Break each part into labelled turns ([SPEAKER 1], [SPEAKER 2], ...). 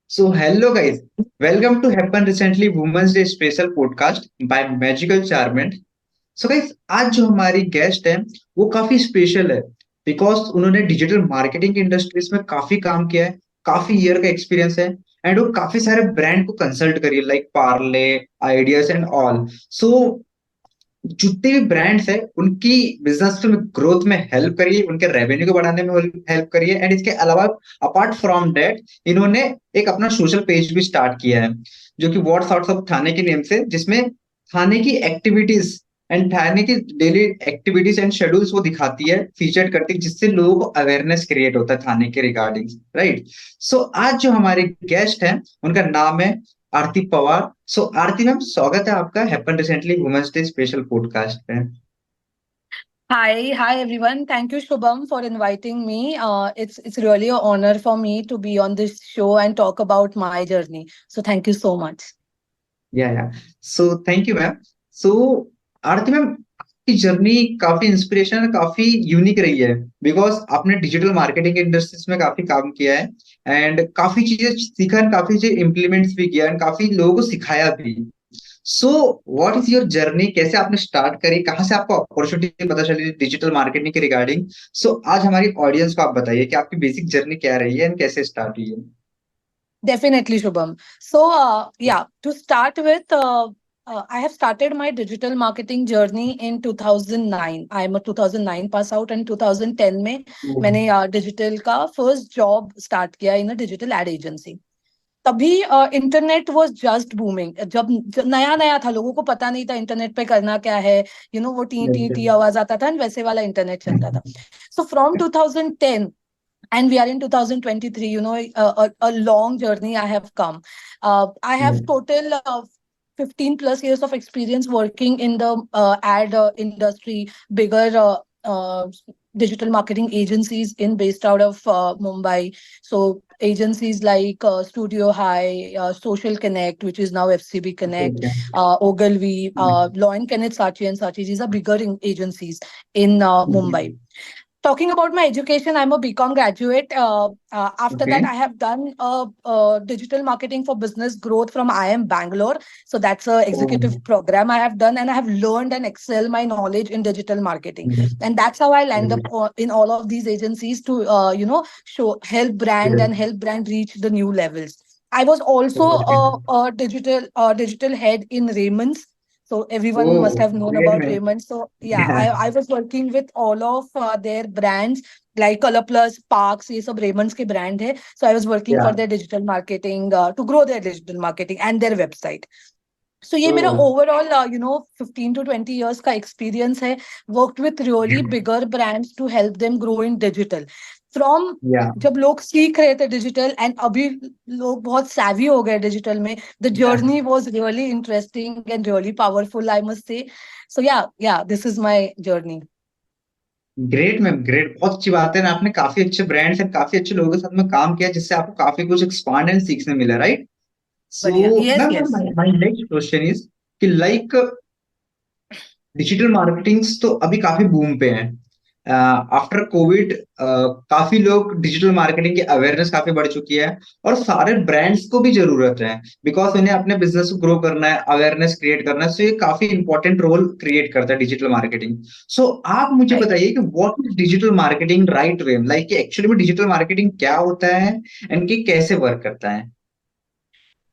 [SPEAKER 1] So, hello guys, welcome to Happen Recently Women's Day Special Podcast by Magical Charment. So guys, आज जो हमारी guest है वो काफी स्पेशल है बिकॉज उन्होंने डिजिटल मार्केटिंग इंडस्ट्रीज में काफी काम किया है, काफी ईयर का एक्सपीरियंस है एंड वो काफी सारे ब्रांड को कंसल्ट करी है like Parle, ideas and all. So जितने भी ब्रांड्स है उनकी बिजनेस में ग्रोथ में हेल्प करिए, उनके रेवेन्यू को बढ़ाने में हेल्प करिए एंड इसके अलावा अपार्ट फ्रॉम दैट इन्होंने एक अपना सोशल पेज भी स्टार्ट किया है जो कि व्हाट्स आउट ऑफ थाने के नेम से, जिसमें थाने की एक्टिविटीज एंड थाने की डेली एक्टिविटीज एंड शेड्यूल्स वो दिखाती है, फीचर करती है, जिससे लोगों को अवेयरनेस क्रिएट होता है थाने के रिगार्डिंग. राइट. सो आज जो हमारे गेस्ट हैं उनका नाम है आरती पवार. सो आरती मैम, स्वागत है आपका happen recently women's day special podcast पे.
[SPEAKER 2] Hi everyone. Thank you, Shubham, for inviting me. It's really an honor for me to be on this show and talk about my journey. So thank you so much.
[SPEAKER 1] या सो thank you ma'am. So Aarti ma'am, आपकी journey काफी inspirational, काफी unique रही है because आपने digital marketing industries में काफी काम किया है एंड काफी चीजें सीखा एंड काफी चीजें इम्प्लीमेंट्स भी किया एंड काफी लोगों को सिखाया भी. So what is your journey, कैसे आपने स्टार्ट करी, कहाँ से आपको अपॉर्चुनिटी पता चली डिजिटल मार्केटिंग के रिगार्डिंग. सो आज हमारी ऑडियंस को आप बताइए कि आपकी बेसिक जर्नी क्या रही है एंड कैसे स्टार्ट हुई है.
[SPEAKER 2] Definitely, Shubham. So, to start with, I have started my digital marketing journey in 2009. I am a 2009 pass out and 2010 में मैंने digital का first job start किया in a digital ad agency. तभी internet was just booming. जब नया नया था, लोगों को पता नहीं था इंटरनेट पे करना क्या है. वो टी टी टी आवाज आता था, वैसे वाला इंटरनेट चलता था. So from 2010 and we are in 2023, a long journey I have come. I have total 15 plus years of experience working in the ad industry, bigger digital marketing agencies based out of Mumbai. So agencies like Studio High, Social Connect, which is now FCB Connect, Ogilvy, Law & Kenneth Saatchi & Saatchi. These are bigger agencies in Mumbai. Talking about my education, I'm a BCom graduate. After that, I have done digital marketing for business growth from IIM Bangalore. So that's an executive program I have done, and I have learned and excel my knowledge in digital marketing. And that's how I land up in all of these agencies to, help brand reach the new levels. I was also a digital head in Raymond's. So everyone must have known about Raymond. So yeah, I was working with all of their brands like Color Plus, Parks, ये सब Raymond's के brand है. So I was working for their digital marketing to grow their digital marketing and their website. So ये मेरा overall 15 to 20 years का experience है. Worked with really bigger brands to help them grow in digital. From जब लोग सीख रहे थे digital and अभी लोग बहुत savvy हो गए डिजिटल में, the journey was really interesting and really powerful, I must say. So yeah, this is my journey.
[SPEAKER 1] Great ma'am, great. बहुत अच्छी बात है ना, आपने काफी अच्छे ब्रांड्स एंड काफी अच्छे लोगों के साथ में काम किया जिससे आपको काफी कुछ एक्सपांड एंड सीखने मिला. राइट. सो
[SPEAKER 2] बढ़िया. Yes,
[SPEAKER 1] ma'am,
[SPEAKER 2] yes.
[SPEAKER 1] My next question is कि लाइक डिजिटल मार्केटिंग तो अभी काफी बूम पे है आफ्टर कोविड. काफी लोग डिजिटल मार्केटिंग की अवेयरनेस काफी बढ़ चुकी है और सारे ब्रांड्स को भी जरूरत है बिकॉज उन्हें अपने बिजनेस को ग्रो करना है, अवेयरनेस क्रिएट करना है. सो ये काफी इंपॉर्टेंट रोल क्रिएट करता है डिजिटल मार्केटिंग. सो आप मुझे बताइए कि what is digital marketing right way, like actually में डिजिटल मार्केटिंग क्या होता है एंड कि कैसे वर्क करता है.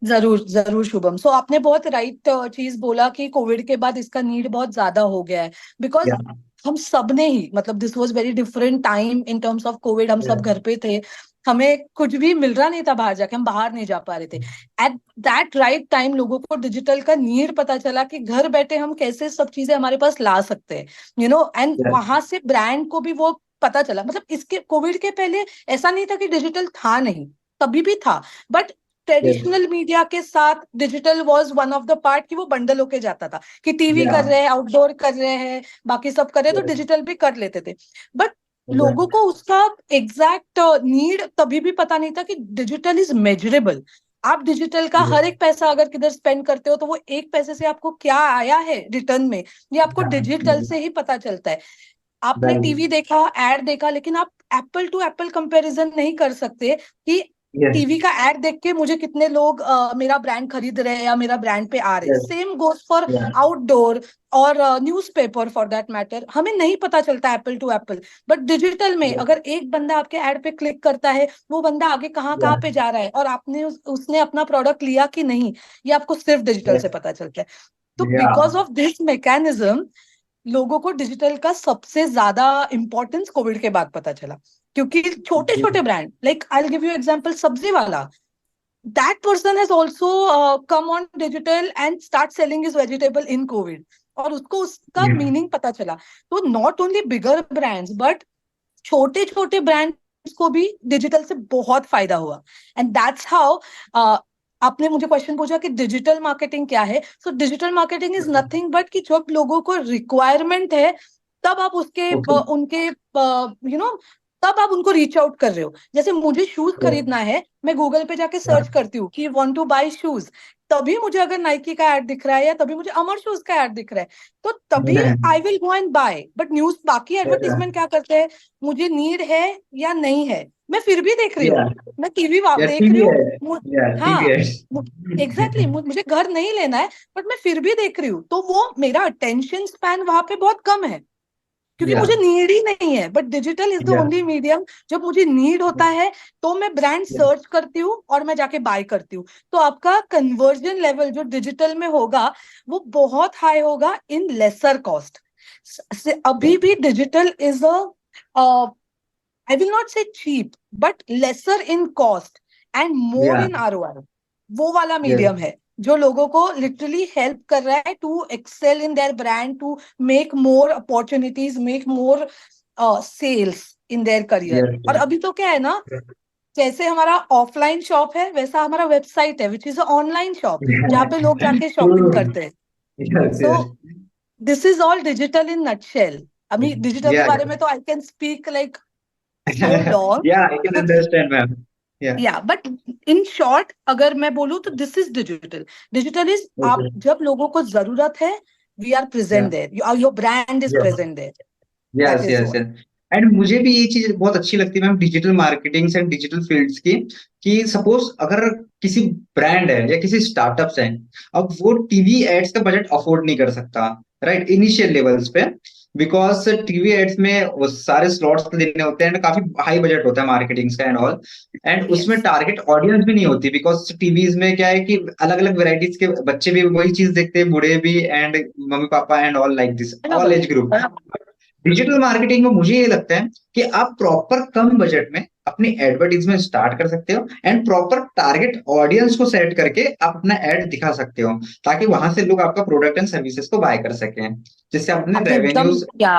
[SPEAKER 2] जरूर जरूर शुभम. सो आपने बहुत राइट चीज बोला कि कोविड के बाद इसका नीड बहुत ज्यादा हो गया है. बिकॉज हम सब ने ही, मतलब this was very different time in terms of Covid. हम सब घर पे थे, हमें कुछ भी मिल रहा नहीं था बाहर जाके, हम बाहर नहीं जा पा रहे थे. एट दैट राइट टाइम लोगों को डिजिटल का नीड पता चला कि घर बैठे हम कैसे सब चीजें हमारे पास ला सकते हैं, एंड वहां से ब्रांड को भी वो पता चला. मतलब इसके कोविड के पहले ऐसा नहीं था कि डिजिटल था नहीं, तभी भी था. बट ट्रेडिशनल मीडिया के साथ digital was one of the part कि वो बंडल होके जाता था कि टीवी कर रहे हैं, आउटडोर कर रहे हैं, बाकी सब कर रहे हैं, तो डिजिटल भी कर लेते थे. बट लोगों को उसका एग्जैक्ट नीड तभी भी पता नहीं था कि डिजिटल इज मेजरेबल. आप डिजिटल का हर एक पैसा अगर किधर स्पेंड करते हो तो वो एक पैसे से आपको क्या आया है रिटर्न में, ये आपको डिजिटल से ही पता चलता है. आपने टीवी देखा, एड देखा, लेकिन आप एप्पल टू एप्पल कंपैरिजन नहीं कर सकते कि
[SPEAKER 1] Yes.
[SPEAKER 2] टीवी का एड देख के मुझे कितने लोग मेरा ब्रांड खरीद रहे हैं या मेरा ब्रांड पे आ रहे हैं।
[SPEAKER 1] Yes.
[SPEAKER 2] Same goes for
[SPEAKER 1] Yeah.
[SPEAKER 2] Outdoor और न्यूज़पेपर फॉर दैट मैटर। हमें नहीं पता चलता apple to apple, but digital में
[SPEAKER 1] Yes.
[SPEAKER 2] अगर एक बंदा आपके एड पे क्लिक करता है, वो बंदा आगे कहाँ
[SPEAKER 1] Yeah.
[SPEAKER 2] कहाँ पे जा रहा है और आपने उसने अपना प्रोडक्ट लिया कि नहीं, ये आपको सिर्फ डिजिटल से
[SPEAKER 1] Yes.
[SPEAKER 2] पता चलता है। तो
[SPEAKER 1] Yeah.
[SPEAKER 2] Because of this mechanism लोगों को डिजिटल का सबसे ज्यादा इंपॉर्टेंस कोविड के बाद पता चला। क्योंकि छोटे छोटे brand, like I will give you example, सब्जी वाला, that person has also come on digital and start selling his vegetable in Covid, और उसको उसका
[SPEAKER 1] Yeah.
[SPEAKER 2] मीनिंग पता चला। तो not only bigger brands but छोटे छोटे ब्रांड्स को भी डिजिटल से बहुत फायदा हुआ। एंड दैट्स हाउ, आपने मुझे क्वेश्चन पूछा कि डिजिटल मार्केटिंग क्या है। So digital marketing is nothing but कि जब लोगों को रिक्वायरमेंट है तब आप उसके
[SPEAKER 1] Okay.
[SPEAKER 2] उनके तब आप उनको रीच आउट कर रहे हो। जैसे मुझे शूज
[SPEAKER 1] Yes.
[SPEAKER 2] खरीदना है, मैं गूगल पे जाके
[SPEAKER 1] Yeah.
[SPEAKER 2] सर्च करती हूँ कि वांट टू बाय शूज, तभी मुझे अगर नाइकी का एड दिख रहा है या तभी मुझे अमर शूज का एड दिख रहा है, तो तभी
[SPEAKER 1] Yeah.
[SPEAKER 2] I will go and buy. But news बाकी
[SPEAKER 1] Yeah.
[SPEAKER 2] एडवर्टीजमेंट क्या करते हैं, मुझे नीड है या नहीं है, मैं फिर भी देख रही हूँ।
[SPEAKER 1] Yeah.
[SPEAKER 2] मैं टीवी
[SPEAKER 1] Yeah.
[SPEAKER 2] देख रही
[SPEAKER 1] TV
[SPEAKER 2] हूँ।
[SPEAKER 1] ad. Yeah. TV
[SPEAKER 2] हाँ,
[SPEAKER 1] ads.
[SPEAKER 2] एग्जैक्टली मुझे घर नहीं लेना है बट मैं फिर भी देख रही हूँ। तो वो मेरा अटेंशन स्पैन वहां पे बहुत कम है, क्योंकि मुझे
[SPEAKER 1] Yeah.
[SPEAKER 2] नीड ही नहीं है। But digital is the
[SPEAKER 1] Yeah.
[SPEAKER 2] Only medium, जब मुझे नीड होता है तो मैं ब्रांड
[SPEAKER 1] Yeah.
[SPEAKER 2] सर्च करती हूँ और मैं जाके बाय करती हूँ। तो आपका कन्वर्जन लेवल जो डिजिटल में होगा वो बहुत हाई होगा इन लेसर कॉस्ट। अभी भी digital is a I will not say cheap but lesser in cost and more
[SPEAKER 1] Yeah.
[SPEAKER 2] In ROI. वो वाला
[SPEAKER 1] Yes.
[SPEAKER 2] मीडियम है जो लोगों को लिटरली हेल्प कर रहा है to excel in their brand, to make more opportunities, make more sales in their career.
[SPEAKER 1] Yes.
[SPEAKER 2] और अभी तो क्या है ना, जैसे हमारा ऑफलाइन शॉप है वैसा हमारा वेबसाइट है विच इज ऑनलाइन शॉप, जहाँ पे लोग जाके शॉपिंग
[SPEAKER 1] True.
[SPEAKER 2] करते हैं।
[SPEAKER 1] Yes.
[SPEAKER 2] So
[SPEAKER 1] Yes.
[SPEAKER 2] This is all digital in nutshell. अभी डिजिटल के
[SPEAKER 1] Yeah.
[SPEAKER 2] बारे में तो I can speak like so long.
[SPEAKER 1] Yeah. I can understand, ma'am. Yeah.
[SPEAKER 2] या बट इन शॉर्ट अगर मैं बोलूं तो this is digital. Digital is आप
[SPEAKER 1] Okay.
[SPEAKER 2] जब लोगों को जरूरत है, we are present
[SPEAKER 1] Yeah.
[SPEAKER 2] There, your brand is
[SPEAKER 1] Yes.
[SPEAKER 2] Present there, that
[SPEAKER 1] yes
[SPEAKER 2] is
[SPEAKER 1] yes
[SPEAKER 2] what.
[SPEAKER 1] Yes. And मुझे भी ये चीज बहुत अच्छी लगती है ma'am, digital marketing and digital fields की, कि सपोज अगर किसी ब्रांड है या किसी स्टार्टअप्स है, अब वो टीवी एड्स का बजट अफोर्ड नहीं कर सकता, राइट, इनिशियल लेवल्स पे, बिकॉज टीवी एड्स में वो सारे स्लॉट्स देने होते हैं, काफी हाई बजट होता है मार्केटिंग का एंड ऑल, एंड उसमें
[SPEAKER 2] यस,
[SPEAKER 1] टारगेट ऑडियंस भी नहीं होती, बिकॉज टीवीज में क्या है कि अलग अलग वेराइटीज के बच्चे भी वही चीज देखते हैं, बूढ़े भी and mummy papa and all, like this all
[SPEAKER 2] बराबर
[SPEAKER 1] एज ग्रुप।
[SPEAKER 2] बराबर।
[SPEAKER 1] डिजिटल मार्केटिंग में मुझे ये लगता है कि आप प्रॉपर कम बजट में अपनी एडवर्टीजमेंट स्टार्ट कर सकते हो एंड प्रॉपर टारगेट ऑडियंस को सेट करके आप अपना एड दिखा सकते हो, ताकि वहां से लोग आपका प्रोडक्ट एंड सर्विसेज को बाय कर सकें, जिससे अपने
[SPEAKER 2] आपने एकदम,
[SPEAKER 1] रेवेन्यूज।
[SPEAKER 2] क्या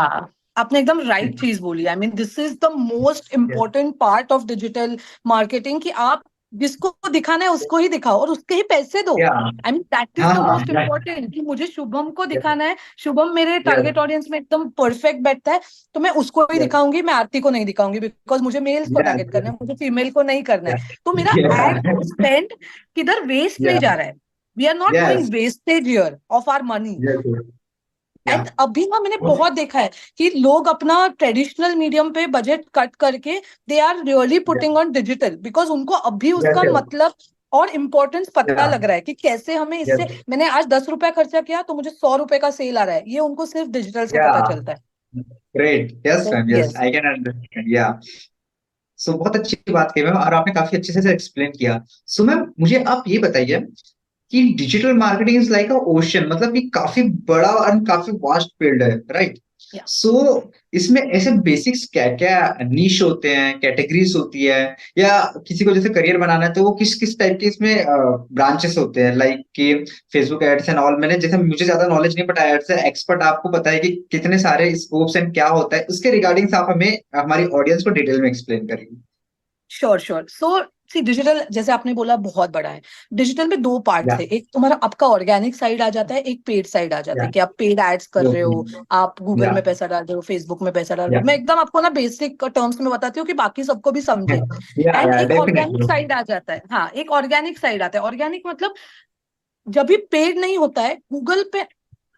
[SPEAKER 2] आपने एकदम राइट चीज बोली। I mean this is the most important part of digital marketing, कि आप जिसको दिखाना है उसको ही दिखाओ और उसके ही पैसे दो।
[SPEAKER 1] या
[SPEAKER 2] आई मीन दैट इज
[SPEAKER 1] हाँ
[SPEAKER 2] द
[SPEAKER 1] हाँ
[SPEAKER 2] मोस्ट इम्पोर्टेंट, कि मुझे शुभम को दिखाना है, शुभम मेरे
[SPEAKER 1] यस
[SPEAKER 2] टारगेट ऑडियंस में एकदम परफेक्ट बैठता है, तो मैं उसको ही
[SPEAKER 1] यस
[SPEAKER 2] दिखाऊंगी, मैं आरती को नहीं दिखाऊंगी, बिकॉज मुझे मेल्स को टारगेट करना है, मुझे फीमेल को नहीं करना है। तो मेरा एड स्पेंड किधर वेस्ट नहीं जा रहा है। We are not
[SPEAKER 1] yes
[SPEAKER 2] doing wastage here of our money.
[SPEAKER 1] Yes या
[SPEAKER 2] एंड अभी ना मैंने बहुत देखा है कि लोग अपना ट्रेडिशनल मीडियम पे बजट कट करके दे are really putting on digital, because उनको अभी
[SPEAKER 1] यस
[SPEAKER 2] उसका मतलब और इम्पोर्टेंस पता लग रहा है कि कैसे हमें इससे,
[SPEAKER 1] यस
[SPEAKER 2] मैंने आज 10 रुपया खर्चा किया तो मुझे 100 रुपए का सेल आ रहा है, ये उनको सिर्फ डिजिटल से
[SPEAKER 1] या
[SPEAKER 2] पता चलता है।
[SPEAKER 1] ग्रेट, यस
[SPEAKER 2] तो
[SPEAKER 1] ma'am, yes
[SPEAKER 2] yes,
[SPEAKER 1] I can understand, या। सो बहुत अच्छी बात की मैम, और आपने काफी अच्छे से एक्सप्लेन किया। सो मैम मुझे आप ये बताइए कि digital marketing is like a ocean, मतलब ये काफी बड़ा और काफी वास्ट फील्ड है, राइट?
[SPEAKER 2] या
[SPEAKER 1] सो इसमें ऐसे बेसिक्स क्या क्या नीश होते हैं, कैटेगरीज होती है, या किसी को जैसे करियर बनाना है तो वो किस किस टाइप के इसमें ब्रांचेस होते हैं, लाइक कि फेसबुक एड्स एंड ऑल, मैंने जैसे मुझे ज्यादा नॉलेज नहीं, बट एड्स से एक्सपर्ट आपको पता है कि कितने सारे स्कोप्स एंड क्या होता है, उसके रिगार्डिंग आप हमें हमारी ऑडियंस को डिटेल में एक्सप्लेन करिए।
[SPEAKER 2] Sure sure. So see digital, जैसे आपने बोला, बहुत बड़ा है। डिजिटल में दो पार्ट्स
[SPEAKER 1] या
[SPEAKER 2] है, एक तुम्हारा आपका ऑर्गेनिक साइड आ जाता है, एक पेड साइड आ जाता
[SPEAKER 1] या
[SPEAKER 2] है, कि आप पेड एड्स कर रहे हो, आप गूगल
[SPEAKER 1] या
[SPEAKER 2] में पैसा डाल रहे हो, फेसबुक में पैसा डाल रहे
[SPEAKER 1] या
[SPEAKER 2] हो। मैं एकदम आपको ना बेसिक टर्म्स में बताती हूँ कि बाकी सबको भी समझे। एंड
[SPEAKER 1] या
[SPEAKER 2] एक ऑर्गेनिक
[SPEAKER 1] डेफिनेटली
[SPEAKER 2] साइड आ जाता है, हाँ, एक ऑर्गेनिक साइड आता है। ऑर्गेनिक मतलब जब भी पेड नहीं होता है गूगल पे,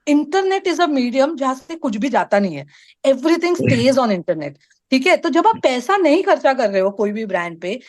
[SPEAKER 2] इंटरनेट इज अ मीडियम जहां से कुछ भी जाता नहीं है, एवरीथिंग स्टेज ऑन इंटरनेट। ठीक है, तो जब आप पैसा नहीं खर्चा कर रहे हो कोई भी ब्रांड पे,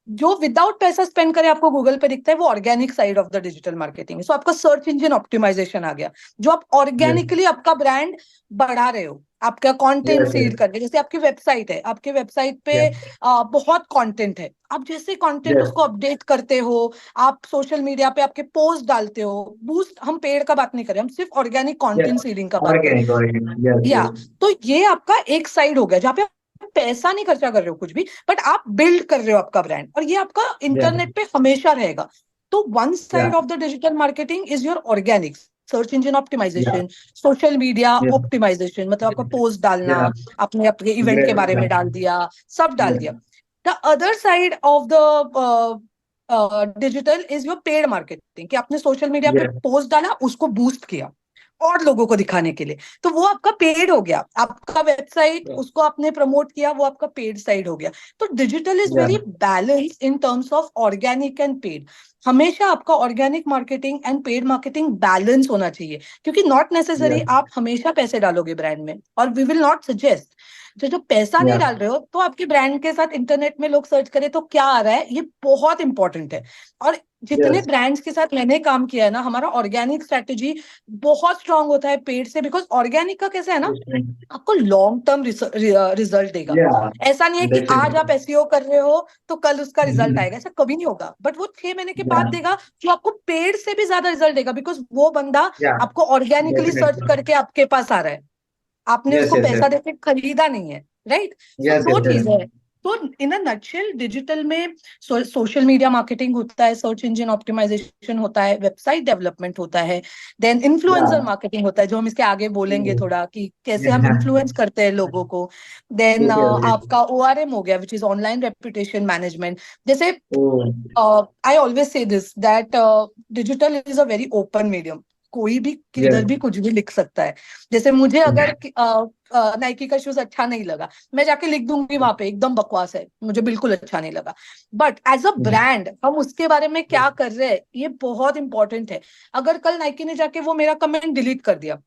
[SPEAKER 2] जो विदाउट पैसा स्पेंड करे आपको गूगल पे दिखता है, वो organic side of the digital marketing है। सो आपका सर्च इंजन ऑप्टिमाइजेशन आ गया, जो आप
[SPEAKER 1] Yes.
[SPEAKER 2] ऑर्गेनिकली आपका ब्रांड बढ़ा रहे हो, आपका कंटेंट
[SPEAKER 1] Yes.
[SPEAKER 2] Feed
[SPEAKER 1] Yes.
[SPEAKER 2] करके। जैसे आपकी वेबसाइट है, आपके वेबसाइट पे
[SPEAKER 1] Yeah.
[SPEAKER 2] बहुत कंटेंट है, आप जैसे कंटेंट
[SPEAKER 1] Yes.
[SPEAKER 2] उसको अपडेट करते हो, आप सोशल मीडिया पे आपके पोस्ट डालते हो, बूस्ट, हम पेड का बात नहीं कर रहे, हम सिर्फ ऑर्गेनिक
[SPEAKER 1] Yes.
[SPEAKER 2] कंटेंट सीडिंग का बात कर रहे
[SPEAKER 1] Organic. Organic. Yes.
[SPEAKER 2] हैं। या
[SPEAKER 1] Yes.
[SPEAKER 2] तो ये आपका एक साइड हो गया जहाँ पे आप पैसा नहीं खर्चा कर रहे हो कुछ भी, बट आप बिल्ड कर रहे हो आपका ब्रांड, और ये आपका
[SPEAKER 1] Yeah.
[SPEAKER 2] इंटरनेट पे हमेशा रहेगा। तो one
[SPEAKER 1] Yeah.
[SPEAKER 2] Side of the digital marketing is your organic, search engine
[SPEAKER 1] Yeah.
[SPEAKER 2] Optimization, social media
[SPEAKER 1] Yeah.
[SPEAKER 2] Optimization, मतलब आपका पोस्ट डालना,
[SPEAKER 1] Yeah.
[SPEAKER 2] आपने अपने इवेंट के
[SPEAKER 1] Great.
[SPEAKER 2] बारे
[SPEAKER 1] Yeah.
[SPEAKER 2] में डाल दिया, सब डाल
[SPEAKER 1] Yeah.
[SPEAKER 2] दिया। The other side of the digital is your paid marketing, कि आपने सोशल मीडिया पे
[SPEAKER 1] Yeah.
[SPEAKER 2] पोस्ट डाला, उसको बूस्ट किया और लोगों को दिखाने के लिए, तो वो आपका पेड हो गया। आपका वेबसाइट,
[SPEAKER 1] Yeah.
[SPEAKER 2] उसको आपने प्रमोट किया, वो आपका पेड साइड हो गया। तो digital is
[SPEAKER 1] Yeah.
[SPEAKER 2] Very balance in terms of organic and paid. हमेशा आपका organic marketing and paid marketing balance होना चाहिए, क्योंकि नॉट नेसेसरी
[SPEAKER 1] Yeah.
[SPEAKER 2] आप हमेशा पैसे डालोगे ब्रांड में, और वी विल नॉट सजेस्ट। जो पैसा नहीं
[SPEAKER 1] Yeah.
[SPEAKER 2] डाल रहे हो, तो आपके ब्रांड के साथ इंटरनेट में लोग सर्च करें तो क्या आ रहा है, ये बहुत इंपॉर्टेंट है। और जितने
[SPEAKER 1] Yes.
[SPEAKER 2] ब्रांड्स के साथ मैंने काम किया है ना, हमारा ऑर्गेनिक स्ट्रेटेजी बहुत स्ट्रांग होता है पेड से, बिकॉज ऑर्गेनिक का कैसा है ना,
[SPEAKER 1] Definitely.
[SPEAKER 2] आपको लॉन्ग टर्म रिजल्ट देगा।
[SPEAKER 1] Yeah.
[SPEAKER 2] ऐसा नहीं है कि आज आप
[SPEAKER 1] Definitely.
[SPEAKER 2] एसईओ कर रहे हो तो कल उसका रिजल्ट
[SPEAKER 1] Mhm.
[SPEAKER 2] आएगा, ऐसा कभी नहीं होगा, बट वो 6 महीने के बाद
[SPEAKER 1] Yeah.
[SPEAKER 2] देगा, जो आपको पेड से भी ज्यादा रिजल्ट देगा, बिकॉज वो बंदा
[SPEAKER 1] Yeah.
[SPEAKER 2] आपको ऑर्गेनिकली सर्च
[SPEAKER 1] Definitely.
[SPEAKER 2] करके आपके पास आ रहा है, आपने
[SPEAKER 1] Yes.
[SPEAKER 2] उसको
[SPEAKER 1] Yes.
[SPEAKER 2] पैसा
[SPEAKER 1] Yes.
[SPEAKER 2] देके खरीदा नहीं है, राइट। सो
[SPEAKER 1] Yes.
[SPEAKER 2] दो
[SPEAKER 1] Yes. Yes.
[SPEAKER 2] चीजें हैं। तो इन अ नटशेल डिजिटल में सोशल मीडिया मार्केटिंग होता है, सर्च इंजन ऑप्टिमाइजेशन होता है, वेबसाइट डेवलपमेंट होता है, देन इन्फ्लुएंसर
[SPEAKER 1] Yeah.
[SPEAKER 2] मार्केटिंग होता है, जो हम इसके आगे बोलेंगे
[SPEAKER 1] Oh.
[SPEAKER 2] थोड़ा, कि कैसे हम
[SPEAKER 1] Yeah.
[SPEAKER 2] इन्फ्लुएंस करते हैं लोगों को। Then
[SPEAKER 1] Okay. Okay.
[SPEAKER 2] आपका ओआरएम हो गया, which is online reputation management. जैसे
[SPEAKER 1] Oh.
[SPEAKER 2] I always say this that digital is a very open medium, कोई भी किधर
[SPEAKER 1] Yes.
[SPEAKER 2] भी कुछ भी लिख सकता है। जैसे मुझे अगर नाइकी का शूज अच्छा नहीं लगा, मैं जाके लिख दूंगी वहां पे एकदम बकवास है, मुझे बिल्कुल अच्छा नहीं लगा, बट एज अ ब्रांड हम उसके बारे में क्या कर रहे हैं, ये बहुत इंपॉर्टेंट है। अगर कल नाइकी ने जाके वो मेरा कमेंट डिलीट कर दिया,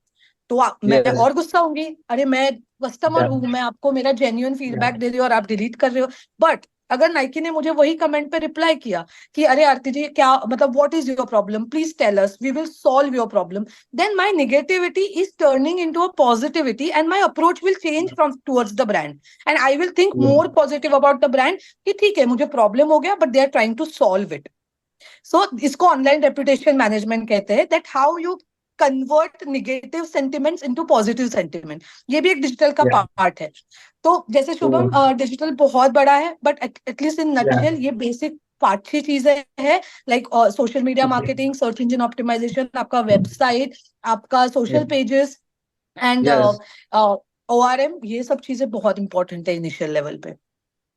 [SPEAKER 2] तो मैं
[SPEAKER 1] Yes.
[SPEAKER 2] और गुस्सा होंगी, अरे मैं कस्टमर
[SPEAKER 1] Yeah.
[SPEAKER 2] हूँ, मैं आपको मेरा जेन्युइन
[SPEAKER 1] Yeah.
[SPEAKER 2] फीडबैक दे रही हूँ और आप डिलीट कर रहे हो। बट अगर नाइकी ने मुझे वही कमेंट पे रिप्लाई किया कि अरे आरती जी, क्या मतलब, what is your problem, please tell us, we will solve your problem, then my negativity is turning into a positivity, and my approach will change from towards the brand, and I will think
[SPEAKER 1] Yeah.
[SPEAKER 2] More positive about the brand, कि ठीक है मुझे problem हो गया, but they are trying to solve it. So इसको online reputation management कहते हैं, that how you convert negative sentiments into positive sentiment. ये भी एक डिजिटल का
[SPEAKER 1] Yeah.
[SPEAKER 2] पार्ट है। तो जैसे शुभम,
[SPEAKER 1] Oh.
[SPEAKER 2] डिजिटल बहुत बड़ा है, but at least in
[SPEAKER 1] Yeah.
[SPEAKER 2] Nutshell ये बेसिक 5-6 चीजें हैं, like social media
[SPEAKER 1] Okay.
[SPEAKER 2] Marketing, search engine optimization, आपका वेबसाइट, आपका social
[SPEAKER 1] Yes.
[SPEAKER 2] Pages, and
[SPEAKER 1] Yes.
[SPEAKER 2] ORM, ये सब चीजें बहुत इंपॉर्टेंट है इनिशियल लेवल पे।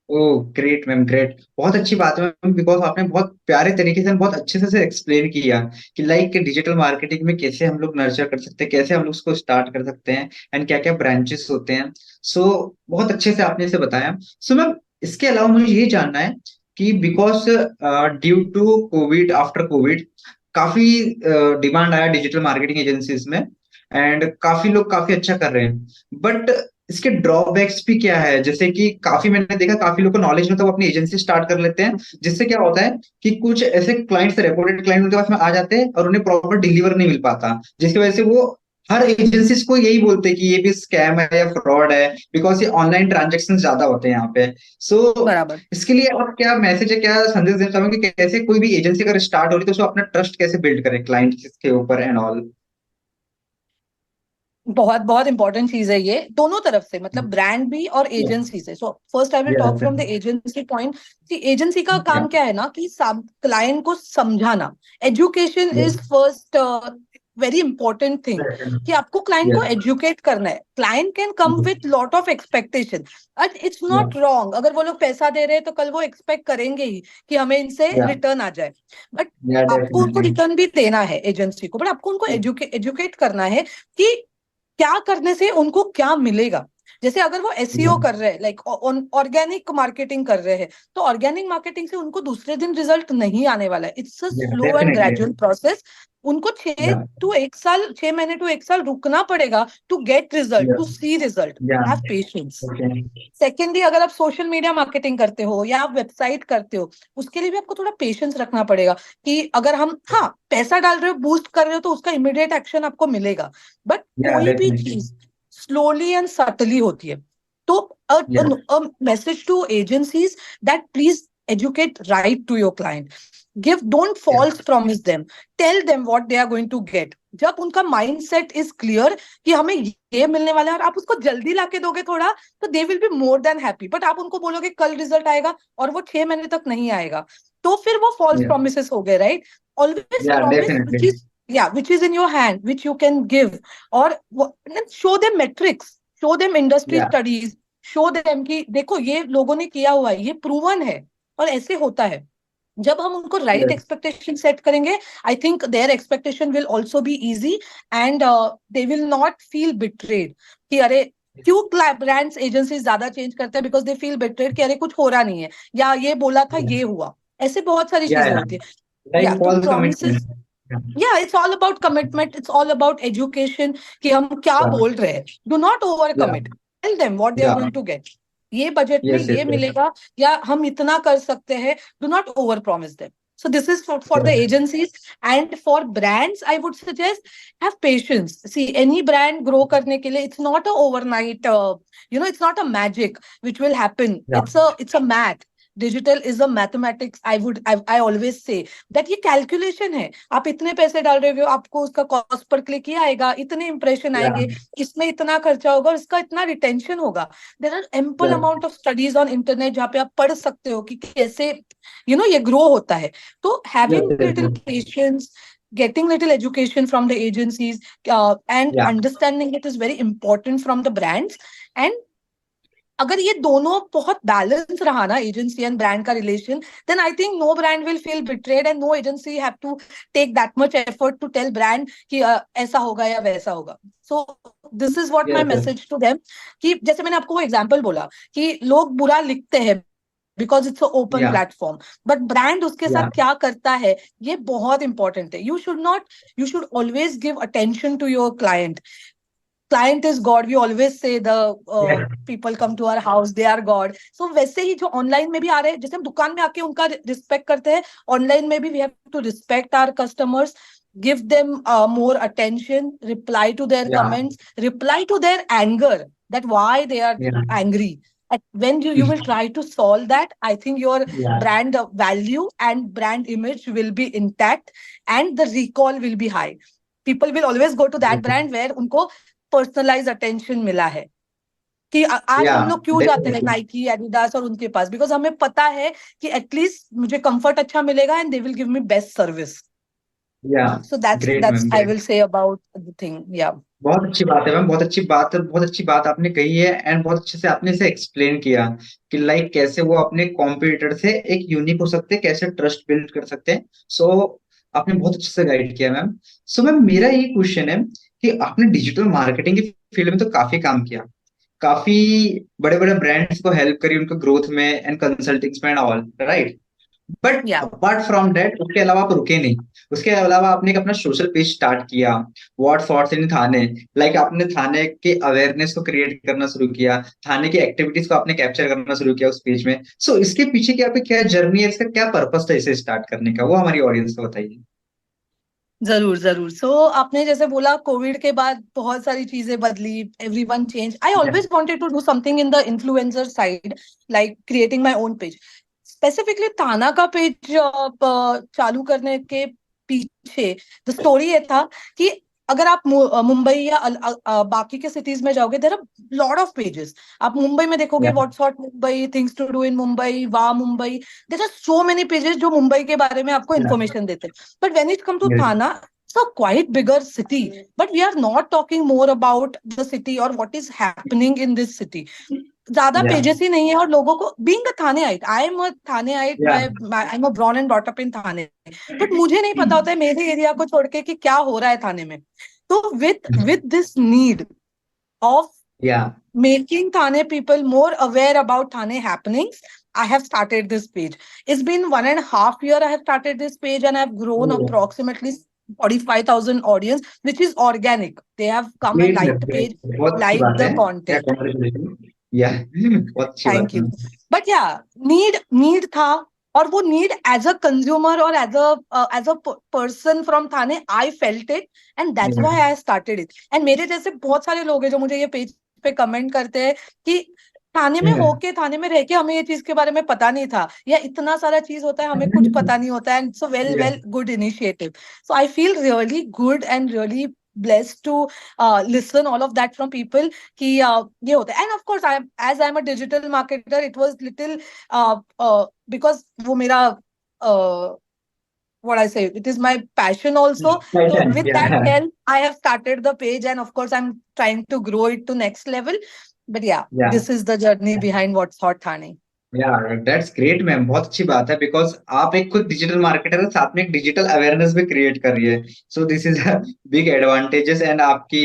[SPEAKER 1] Oh great ma'am, great. बहुत अच्छी बात है मैम, बिकॉज आपने बहुत प्यारे तरीके से बहुत अच्छे से एक्सप्लेन किया कि लाइक डिजिटल मार्केटिंग में कैसे हम लोग नर्चर कर सकते हैं, कैसे हम लोग उसको स्टार्ट कर सकते हैं, एंड क्या क्या ब्रांचेस होते हैं। सो बहुत अच्छे से आपने इसे बताया। सो मैम, इसके अलावा मुझे ये जानना है कि because due to Covid, after Covid काफी डिमांड आया डिजिटल मार्केटिंग एजेंसीज में, एंड काफी लोग काफी अच्छा कर रहे हैं, बट इसके ड्रॉबैक्स भी क्या है? जैसे कि काफी मैंने देखा काफी लोग को नॉलेज में तो वो अपनी एजेंसी स्टार्ट कर लेते हैं, जिससे क्या होता है कि कुछ ऐसे क्लाइंट्स, रेपुटेड क्लाइंट उनके पास में आ जाते हैं और उन्हें प्रॉपर डिलीवर नहीं मिल पाता, जिसकी वजह से वो हर एजेंसीज को यही बोलते हैं कि ये भी स्कैम है या फ्रॉड है, बिकॉज ये ऑनलाइन ट्रांजेक्शन ज्यादा होते हैं यहाँ पे। सो
[SPEAKER 2] बराबर।
[SPEAKER 1] इसके लिए आप क्या मैसेज है, क्या संदेश देना चाहोगे कि कैसे कोई भी एजेंसी अगर स्टार्ट हो रही है तो उसको अपना ट्रस्ट कैसे बिल्ड करे क्लाइंट के ऊपर एंड ऑल?
[SPEAKER 2] बहुत बहुत इंपॉर्टेंट चीज है ये, दोनों तरफ से, मतलब ब्रांड भी और एजेंसी से। So first I will talk from the agency point, कि एजेंसी का काम क्या है ना, कि क्लाइंट को समझाना। Education is first very important thing, कि आपको क्लाइंट को एजुकेट करना है। Client can come with lot of expectation, and it's not wrong, अगर वो लोग पैसा दे रहे हैं तो कल वो एक्सपेक्ट करेंगे ही कि हमें इनसे रिटर्न आ जाए, बट आपको उनको रिटर्न भी देना है एजेंसी को, बट आपको उनको एजुकेट करना है कि क्या करने से उनको क्या मिलेगा। जैसे अगर वो एसईओ कर रहे हैं, लाइक ऑर्गेनिक मार्केटिंग कर रहे हैं, तो ऑर्गेनिक मार्केटिंग से उनको दूसरे दिन रिजल्ट नहीं आने वाला है। It's a
[SPEAKER 1] Yeah,
[SPEAKER 2] slow and
[SPEAKER 1] definitely.
[SPEAKER 2] Gradual process. उनको
[SPEAKER 1] Yeah,
[SPEAKER 2] 6 महीने टू 1 साल रुकना पड़ेगा to get result,
[SPEAKER 1] yeah,
[SPEAKER 2] to see result.
[SPEAKER 1] yeah.
[SPEAKER 2] Have patience.
[SPEAKER 1] Okay.
[SPEAKER 2] Secondly, अगर आप सोशल मीडिया मार्केटिंग करते हो या आप वेबसाइट करते हो, उसके लिए भी आपको थोड़ा पेशेंस रखना पड़ेगा। कि अगर हम, हाँ, पैसा डाल रहे हो, बूस्ट कर रहे हो, तो उसका इमीडिएट एक्शन आपको मिलेगा, बट
[SPEAKER 1] Yeah,
[SPEAKER 2] कोई भी
[SPEAKER 1] definitely.
[SPEAKER 2] चीज स्लोली एंड सटली होती है। तो
[SPEAKER 1] Yeah,
[SPEAKER 2] message to agencies that please educate right to your client. Don't
[SPEAKER 1] yeah,
[SPEAKER 2] false promise them. Tell them what they are going to get. जब उनका mindset is clear कि हमें ये मिलने वाला है, और आप उसको जल्दी लाके दोगे थोड़ा, तो they will be more than happy. But आप उनको बोलोगे कल रिजल्ट आएगा, और वो 6 महीने तक नहीं आएगा, तो फिर वो फॉल्स
[SPEAKER 1] yeah,
[SPEAKER 2] प्रोमिसेस हो गए, right? Always
[SPEAKER 1] yeah,
[SPEAKER 2] promise
[SPEAKER 1] definitely.
[SPEAKER 2] which is in your hand, which you can give. और show them metrics, show them industry
[SPEAKER 1] Yeah,
[SPEAKER 2] studies, show them कि देखो ये लोगों ने किया हुआ है, ये प्रूवन है, और ऐसे होता है। जब हम उनको राइट
[SPEAKER 1] yes,
[SPEAKER 2] एक्सपेक्टेशन सेट करेंगे, I think their expectation will also be easy, and they will not feel betrayed कि अरे, क्यों ब्रांड्स एजेंसीज ज्यादा चेंज करते हैं? बिकॉज दे फील बिट्रेड कि अरे कुछ हो रहा नहीं है, या ये बोला था
[SPEAKER 1] yeah,
[SPEAKER 2] ये हुआ। ऐसे बहुत सारी
[SPEAKER 1] yeah,
[SPEAKER 2] चीजें
[SPEAKER 1] yeah.
[SPEAKER 2] होती है। या
[SPEAKER 1] Like
[SPEAKER 2] तो
[SPEAKER 1] false commitment.
[SPEAKER 2] प्रोमिस,
[SPEAKER 1] Yeah,
[SPEAKER 2] या it's all about commitment, it's all about education, कि हम क्या
[SPEAKER 1] yeah,
[SPEAKER 2] बोल रहे हैं। Do not over
[SPEAKER 1] yeah,
[SPEAKER 2] commit. Tell them what they are
[SPEAKER 1] yeah.
[SPEAKER 2] Going to get. ये बजट में
[SPEAKER 1] Yes, yes,
[SPEAKER 2] ये
[SPEAKER 1] yes.
[SPEAKER 2] मिलेगा, या हम इतना कर सकते हैं। Do not over promise them. So this is for the
[SPEAKER 1] Yeah,
[SPEAKER 2] agencies, and for brands, I would suggest have patience. See, any brand grow करने के लिए, it's not a overnight, it's not a magic which will happen.
[SPEAKER 1] yeah,
[SPEAKER 2] It's a math. Digital is a mathematics. I always say that ये calculation है। आप इतने पैसे डाल रहे हो, आपको उसका कॉस्ट पर क्लिक ही आएगा, इतने इंप्रेशन
[SPEAKER 1] yeah,
[SPEAKER 2] आएंगे, इसमें इतना खर्चा होगा, और इसका इतना रिटेंशन होगा। There are ample
[SPEAKER 1] yeah,
[SPEAKER 2] amount of studies on internet जहाँ पे आप पढ़ सकते हो कि कैसे ये ग्रो होता है। तो
[SPEAKER 1] yes,
[SPEAKER 2] having
[SPEAKER 1] yes,
[SPEAKER 2] little
[SPEAKER 1] yes.
[SPEAKER 2] Patience, getting little education from the agencies, and
[SPEAKER 1] Yeah,
[SPEAKER 2] understanding it is very important from the brands. And अगर ये दोनों बहुत बैलेंस रहा ना, एजेंसी एंड ब्रांड का relation, then I think no brand will feel betrayed, and no agency have to take that much effort to tell brand कि ऐसा होगा या वैसा होगा। So this is what my
[SPEAKER 1] yes, yes.
[SPEAKER 2] Message to them, कि जैसे मैंने आपको वो एग्जांपल बोला कि लोग बुरा लिखते हैं because it's open
[SPEAKER 1] Yeah,
[SPEAKER 2] platform, but brand उसके साथ
[SPEAKER 1] yeah,
[SPEAKER 2] क्या करता है, ये बहुत इंपॉर्टेंट है। You should always give attention to your client. Client is God. We always say the
[SPEAKER 1] yeah,
[SPEAKER 2] people come to our house, they are God. So वैसे ही जो ऑनलाइन में भी आ रहे हैं, जैसे हम दुकान में आके उनका रिस्पेक्ट करते हैं, ऑनलाइन में भी we have to respect our customers, give them more attention, reply to their
[SPEAKER 1] yeah,
[SPEAKER 2] comments, reply to their anger, that why they are
[SPEAKER 1] yeah,
[SPEAKER 2] angry. When you will try to solve that, I think your
[SPEAKER 1] yeah,
[SPEAKER 2] brand value and brand image will be intact, and the recall will be high. People will always go to that brand where उनको personalise attention मिला है। कि आज हम
[SPEAKER 1] yeah,
[SPEAKER 2] लोग क्यों जाते हैं
[SPEAKER 1] definitely.
[SPEAKER 2] नाइकी, एडिडास और उनके पास, बिकॉज हमें पता है कि एटलीस्ट मुझे कंफर्ट अच्छा मिलेगा, and they will give me best service.
[SPEAKER 1] Yeah,
[SPEAKER 2] so that's
[SPEAKER 1] great,
[SPEAKER 2] that's
[SPEAKER 1] ma'am.
[SPEAKER 2] I
[SPEAKER 1] Great.
[SPEAKER 2] Will say about the thing. या
[SPEAKER 1] बहुत अच्छी बात है मैम, बहुत अच्छी बात है, बहुत अच्छी बात आपने कही है, एंड बहुत अच्छे से आपने इसे एक्सप्लेन किया कि लाइक कैसे वो अपने कॉम्पिटिटर से एक यूनिक हो सकते हैं, कैसे ट्रस्ट बिल्ड कर सकते हैं। सो आपने बहुत अच्छे से गाइड किया मैम। सो मैम, मेरा ये क्वेश्चन है कि आपने डिजिटल मार्केटिंग की फील्ड में तो काफी काम किया, काफी बड़े बड़े ब्रांड्स को हेल्प करी उनके ग्रोथ में एंड कंसल्टिंग्स में ऑल, राइट? बट
[SPEAKER 2] या
[SPEAKER 1] अपार्ट फ्रॉम दैट, उसके अलावा आप रुके नहीं। उसके अलावा आपने एक अपना सोशल पेज स्टार्ट किया, what thoughts in Thane. Like आपने थाने के अवेयरनेस को क्रिएट करना शुरू किया, थाने की एक्टिविटीज को आपने कैप्चर करना शुरू किया उस पेज में। सो इसके पीछे की आपकी क्या जर्नी है, इसका क्या पर्पस था इसे स्टार्ट करने का, वो हमारी ऑडियंस को बताइए।
[SPEAKER 2] जरूर जरूर। सो आपने जैसे बोला, कोविड के बाद बहुत सारी चीजें बदली, everyone change. I always wanted to do something in the influencer side, like creating my own page. Specifically Thane का पेज चालू करने के पीछे द स्टोरी ये था कि अगर आप मुंबई या बाकी के सिटीज में जाओगे, there are lot of pages. आप मुंबई में देखोगे,
[SPEAKER 1] या
[SPEAKER 2] what's hot Mumbai, things to do in Mumbai, वाह Mumbai, there are so many pages जो मुंबई के बारे में आपको
[SPEAKER 1] या
[SPEAKER 2] इन्फॉर्मेशन देते हैं। But when it comes to
[SPEAKER 1] yes
[SPEAKER 2] Thana, it's a quite bigger city, but we are not talking more about the city or what is happening in this city. ज्यादा
[SPEAKER 1] या
[SPEAKER 2] पेजेस ही नहीं है, और लोगों को, being a थानेआइट, I am a Thaneite,
[SPEAKER 1] या
[SPEAKER 2] I am a born and brought up in Thane, but मुझे नहीं पता होता है मेरे एरिया को छोड़ के कि क्या हो रहा है थाने में। तो with this need of
[SPEAKER 1] Yeah.
[SPEAKER 2] making Thane people more aware about Thane happenings. I have started this page. It's been 1.5 years I have started this page, and I've grown
[SPEAKER 1] Oh,
[SPEAKER 2] approximately 45,000 audience, which is organic. They have come and
[SPEAKER 1] great
[SPEAKER 2] liked
[SPEAKER 1] ma'am,
[SPEAKER 2] the
[SPEAKER 1] great,
[SPEAKER 2] page,
[SPEAKER 1] बहुत अच्छी
[SPEAKER 2] liked
[SPEAKER 1] बात
[SPEAKER 2] the
[SPEAKER 1] है। या
[SPEAKER 2] content.
[SPEAKER 1] Congratulation. या बहुत अच्छी बात
[SPEAKER 2] Thank
[SPEAKER 1] है।
[SPEAKER 2] you. But yeah, need था, और वो need as a consumer or as a person from Thane, I felt it, and that's why I started it. And मेरे जैसे बहुत सारे लोग हैं जो मुझे ये पेज पे कमेंट करते हैं कि थाने में होके, थाने में रह के हमें ये चीज के बारे में पता नहीं था, या इतना सारा चीज होता है हमें कुछ पता नहीं होता है, and so well good initiative. So I feel really good and really blessed to listen all of that from people कि ये होता है. End of course I am a digital marketer, it was little because वो मेरा what I say, it is my passion also. So
[SPEAKER 1] passion,
[SPEAKER 2] with that
[SPEAKER 1] या
[SPEAKER 2] help, I have started the page, and of course I'm trying to grow it to next level. But yeah,
[SPEAKER 1] या
[SPEAKER 2] this is the journey behind What's Hot Thane.
[SPEAKER 1] यार that's great ma'am, बहुत अच्छी बात है, because आप एक खुद digital marketer है, साथ में एक डिजिटल अवेयरनेस भी क्रिएट कर रही है। सो this is a big advantages, and आपकी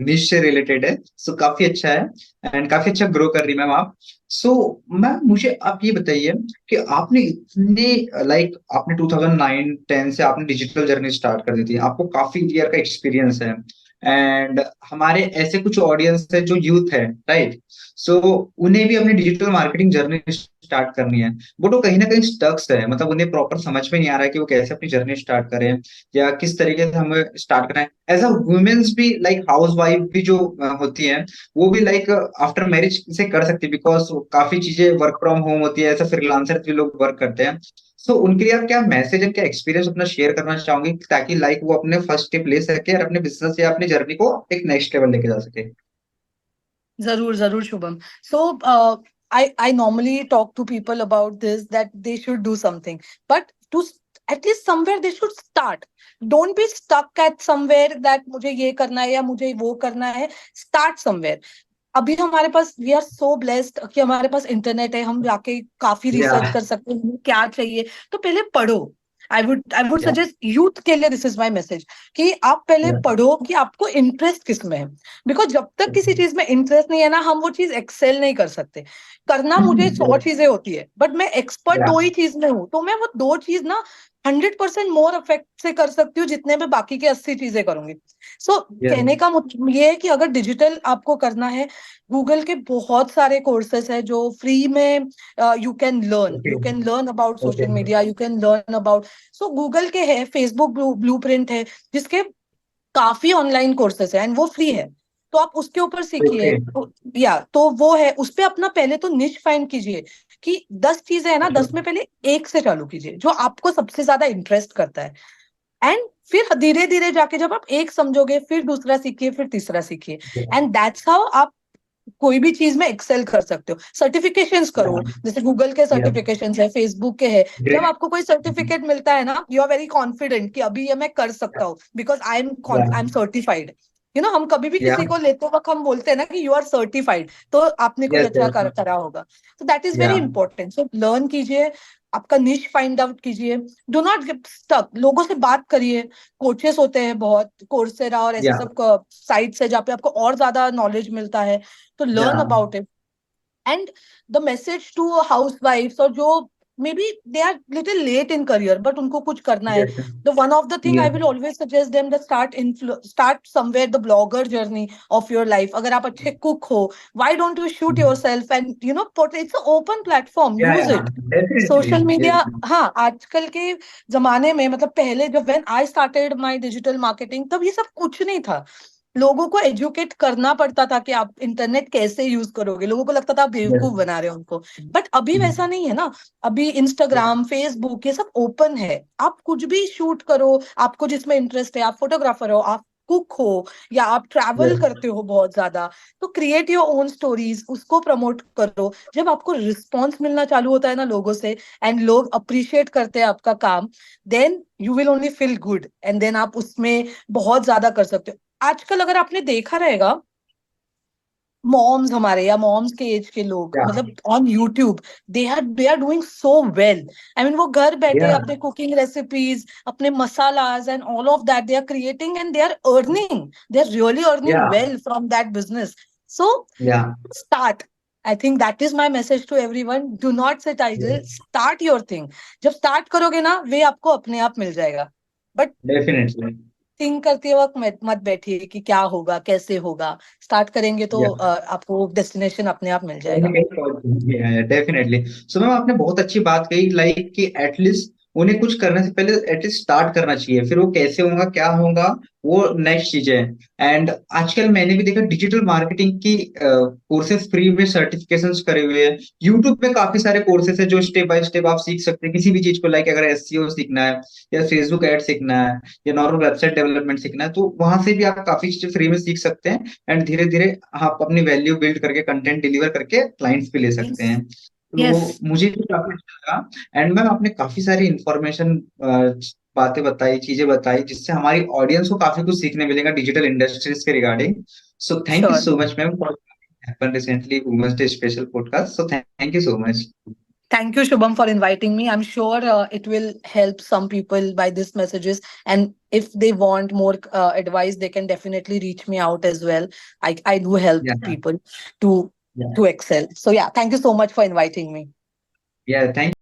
[SPEAKER 1] निश से रिलेटेड है, सो काफी अच्छा है एंड काफी अच्छा ग्रो कर रही है मैम आप। सो मैम मुझे आप ये बताइए कि आपने इतने लाइक आपने 2009-10 से आपने डिजिटल जर्नी स्टार्ट कर दी थी, आपको काफी ईयर का एक्सपीरियंस है, एंड हमारे ऐसे कुछ ऑडियंस है जो यूथ है, राइट? सो उन्हें भी अपनी डिजिटल मार्केटिंग जर्नी स्टार्ट करनी है, बट वो कहीं ना कहीं स्टक्स है, मतलब उन्हें प्रॉपर समझ में नहीं आ रहा है कि वो कैसे अपनी जर्नी स्टार्ट करें या किस तरीके से हमें स्टार्ट करना है। एज अ वुमेन्स भी, लाइक हाउस वाइफ भी जो होती है, वो भी लाइक आफ्टर मैरिज से कर सकती है, बिकॉज काफी चीजें वर्क फ्रॉम होम होती है, ऐसा फ्रीलांसर भी लोग वर्क करते हैं। सो उनके लिए आप क्या मैसेज एंड क्या एक्सपीरियंस अपना शेयर करना चाहोगे, ताकि लाइक वो अपने फर्स्ट स्टेप ले सके और अपने बिजनेस या अपनी जर्नी को एक नेक्स्ट लेवल लेके जा सके?
[SPEAKER 2] जरूर जरूर शुभम. सो I normally talk to people about this, that they should do something, but to at least somewhere they should start. Don't be stuck at somewhere that मुझे ये करना है या मुझे वो करना है. Start somewhere. अभी हमारे पास, वी आर सो ब्लेस्ड कि हमारे पास इंटरनेट है, हम जाके काफी
[SPEAKER 1] या
[SPEAKER 2] रिसर्च कर सकते हैं हमें क्या चाहिए. तो पहले पढ़ो. आई वुड
[SPEAKER 1] या
[SPEAKER 2] सजेस्ट यूथ के लिए, दिस इज माय मैसेज, कि आप पहले
[SPEAKER 1] या
[SPEAKER 2] पढ़ो कि आपको इंटरेस्ट किस में है. बिकॉज जब तक किसी चीज में इंटरेस्ट नहीं है ना, हम वो चीज एक्सेल नहीं कर सकते. करना मुझे 100 चीजें होती है, बट मैं एक्सपर्ट
[SPEAKER 1] या
[SPEAKER 2] 2 ही चीज में हूँ, तो मैं वो 2 चीज ना 100% मोर इफेक्ट से कर सकती हूँ जितने में बाकी की 80 चीजें करूंगी. सो
[SPEAKER 1] या
[SPEAKER 2] कहने का ये है कि अगर डिजिटल आपको करना है, गूगल के बहुत सारे कोर्सेस है जो फ्री में
[SPEAKER 1] okay
[SPEAKER 2] you can learn about
[SPEAKER 1] okay
[SPEAKER 2] social media, you can learn about. So Google के है, फेसबुक ब्लूप्रिंट है, जिसके काफी ऑनलाइन कोर्सेस है, एंड वो फ्री है. तो आप उसके ऊपर सीखिए.
[SPEAKER 1] ओके
[SPEAKER 2] या तो वो है, उस पे अपना पहले तो निश फाइंड कीजिए कि 10 चीजें है ना,
[SPEAKER 1] ओके
[SPEAKER 2] 10 में पहले एक से चालू कीजिए जो आपको सबसे ज्यादा इंटरेस्ट करता है. एंड फिर धीरे धीरे जाके जब आप एक समझोगे, फिर दूसरा सीखिए, फिर तीसरा सीखिए. एंड दैट्स हाउ आप कोई भी चीज में एक्सेल कर सकते हो. सर्टिफिकेशंस करो, जैसे गूगल के
[SPEAKER 1] या
[SPEAKER 2] सर्टिफिकेशंस है, फेसबुक के है. जब
[SPEAKER 1] ग्रेट
[SPEAKER 2] आपको कोई सर्टिफिकेट मिलता है ना, यू आर वेरी कॉन्फिडेंट कि अभी ये मैं कर सकता हूँ, बिकॉज आई एम सर्टिफाइड. हम कभी भी
[SPEAKER 1] या
[SPEAKER 2] किसी को लेते वक्त हम बोलते हैं ना कि यू आर सर्टिफाइड, तो आपने कोई
[SPEAKER 1] यस
[SPEAKER 2] अच्छा करा होगा. तो दैट इज
[SPEAKER 1] या
[SPEAKER 2] वेरी इंपॉर्टेंट. सो लर्न कीजिए, आपका निश फाइंड आउट कीजिए. Do not get stuck. लोगों से बात करिए. कोचेस होते हैं बहुत, कोर्सेरा और ऐसे
[SPEAKER 1] या
[SPEAKER 2] सब साइट्स है जहाँ पे आपको और ज्यादा नॉलेज मिलता है. तो
[SPEAKER 1] या
[SPEAKER 2] learn about it. And the message to housewives, और जो maybe they are little late in career but उनको कुछ करना है,
[SPEAKER 1] yes
[SPEAKER 2] the one of the thing I
[SPEAKER 1] yes
[SPEAKER 2] will always suggest them that start somewhere the blogger journey of your life. अगर आप अच्छे cook हो, why don't you shoot yourself and put, it's an open platform,
[SPEAKER 1] या
[SPEAKER 2] use it.
[SPEAKER 1] Definitely
[SPEAKER 2] social media,
[SPEAKER 1] yes
[SPEAKER 2] हाँ, आजकल के जमाने में, मतलब पहले जब when I started my digital marketing, तब ये सब कुछ नहीं था. लोगों को एजुकेट करना पड़ता था कि आप इंटरनेट कैसे यूज करोगे. लोगों को लगता था आप
[SPEAKER 1] यस
[SPEAKER 2] बेवकूफ बना रहे हो उनको. बट अभी वैसा नहीं है ना. अभी इंस्टाग्राम, फेसबुक, ये सब ओपन है. आप कुछ भी शूट करो, आपको जिसमें इंटरेस्ट है. आप फोटोग्राफर हो, आप कुक हो, या आप ट्रैवल
[SPEAKER 1] यस
[SPEAKER 2] करते हो बहुत ज्यादा, तो क्रिएट योर ओन स्टोरीज, उसको प्रमोट करो. जब आपको रिस्पॉन्स मिलना चालू होता है ना लोगों से, एंड लोग अप्रिशिएट करते हैं आपका काम, then you will only feel good, and then आप उसमें बहुत ज्यादा कर सकते हो. आजकल अगर आपने देखा रहेगा, मॉम्स हमारे या मॉम्स के एज के लोग,
[SPEAKER 1] या
[SPEAKER 2] मतलब on YouTube, they are doing so well. I mean वो घर बैठे
[SPEAKER 1] या
[SPEAKER 2] अपने कुकिंग रेसिपीज, अपने masalas and all of that they are creating, and they are earning. They are really earning
[SPEAKER 1] या
[SPEAKER 2] well from that business. So
[SPEAKER 1] Yeah.
[SPEAKER 2] start. I think that is my message to everyone. Do not sit idle. Start your thing. जब start करोगे ना, वे आपको अपने आप मिल जाएगा. But
[SPEAKER 1] Definitely.
[SPEAKER 2] Think करते वक्त मत बैठिए कि क्या होगा, कैसे होगा. स्टार्ट करेंगे तो
[SPEAKER 1] Yeah.
[SPEAKER 2] आपको डेस्टिनेशन अपने आप मिल
[SPEAKER 1] कहीं ना
[SPEAKER 2] जाएगा.
[SPEAKER 1] कहीं पहुंच जाएंगे। डेफिनेटली। सो मैम आपने बहुत अच्छी बात कही, लाइक कि एटलीस्ट उन्हें कुछ करने से पहले एटलीस्ट स्टार्ट करना चाहिए, फिर वो कैसे होगा क्या होगा वो नेक्स्ट चीज है। एंड आजकल मैंने भी देखा डिजिटल मार्केटिंग की कोर्सेज फ्री में सर्टिफिकेशंस करे हुए हैं। यूट्यूब पे काफी सारे कोर्सेज है जो स्टेप बाय स्टेप आप सीख सकते हैं किसी भी चीज को, लाइक अगर एसईओ सीखना है या फेसबुक एड सीखना है या नॉर्मल वेबसाइट डेवलपमेंट सीखना है, तो वहां से भी आप काफी चीजें फ्री में सीख सकते हैं। एंड धीरे धीरे आप अपनी वैल्यू बिल्ड करके कंटेंट डिलीवर करके क्लाइंट्स पे ले सकते
[SPEAKER 2] यस.
[SPEAKER 1] हैं। तो
[SPEAKER 2] यस.
[SPEAKER 1] मुझे भी काफी अच्छा लगा। एंड मैम आपने काफी सारी इंफॉर्मेशन बातें बताई, चीजें बताई, जिससे हमारी ऑडियंस को काफी कुछ सीखने मिलेगा डिजिटल इंडस्ट्रीज के regarding. So thank you
[SPEAKER 2] sure.
[SPEAKER 1] So much ma'am for happen recently women's day special podcast. So thank you so much.
[SPEAKER 2] Thank you, Shubham, for inviting me. I'm sure it will help some people by these messages. And if they want more advice, they can definitely reach me out as well. I do help
[SPEAKER 1] Yeah,
[SPEAKER 2] people to
[SPEAKER 1] yeah,
[SPEAKER 2] to excel. So yeah, thank you so much for inviting me.
[SPEAKER 1] yeah, thank